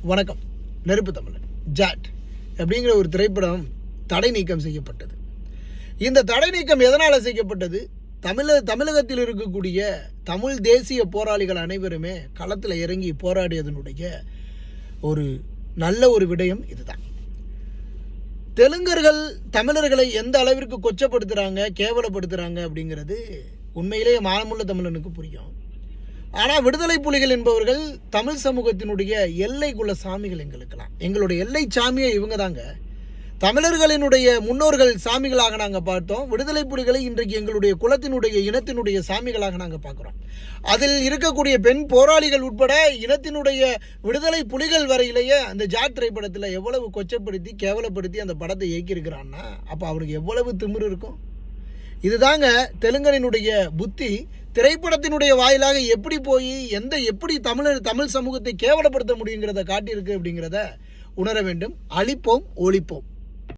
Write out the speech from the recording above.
வணக்கம். நெருப்பு தமிழன் ஜாட் அப்படிங்கிற ஒரு திரைப்படம் தடை நீக்கம் செய்யப்பட்டது. இந்த தடை நீக்கம் எதனால் செய்யப்பட்டது? தமிழகத்தில் இருக்கக்கூடிய தமிழ் தேசிய போராளிகள் அனைவருமே களத்தில் இறங்கி போராடியதனுடைய ஒரு நல்ல ஒரு விடயம் இதுதான். தெலுங்கர்கள் தமிழர்களை எந்த அளவிற்கு கொச்சப்படுத்துகிறாங்க, கேவலப்படுத்துகிறாங்க அப்படிங்கிறது உண்மையிலேயே மானமுள்ள தமிழனுக்கு புரியும். ஆனால் விடுதலை புலிகள் என்பவர்கள் தமிழ் சமூகத்தினுடைய எல்லைக்குள்ள சாமிகள் எங்களுக்கெல்லாம். எங்களுடைய எல்லை சாமியை இவங்க தாங்க. தமிழர்களினுடைய முன்னோர்கள் சாமிகளாக நாங்கள் பார்த்தோம். விடுதலை புலிகளை இன்றைக்கு எங்களுடைய குலத்தினுடைய இனத்தினுடைய சாமிகளாக நாங்கள் பார்க்குறோம். அதில் இருக்கக்கூடிய பெண் போராளிகள் உட்பட இனத்தினுடைய விடுதலை புலிகள் வரையிலேயே அந்த ஜாட் திரைப்படத்தில் எவ்வளவு கொச்சப்படுத்தி கேவலப்படுத்தி அந்த படத்தை இயக்கியிருக்கிறான்னா அப்போ அவனுக்கு எவ்வளவு திமிரு இருக்கும். இதுதாங்க தெலுங்கனினுடைய புத்தி. திரைப்படத்தினுடைய வாயிலாக எப்படி போய் எப்படி தமிழ் சமூகத்தை கேவலப்படுத்த முடியுங்கிறத காட்டியிருக்கு அப்படிங்கிறத உணர வேண்டும். அழிப்போம், ஒழிப்போம்.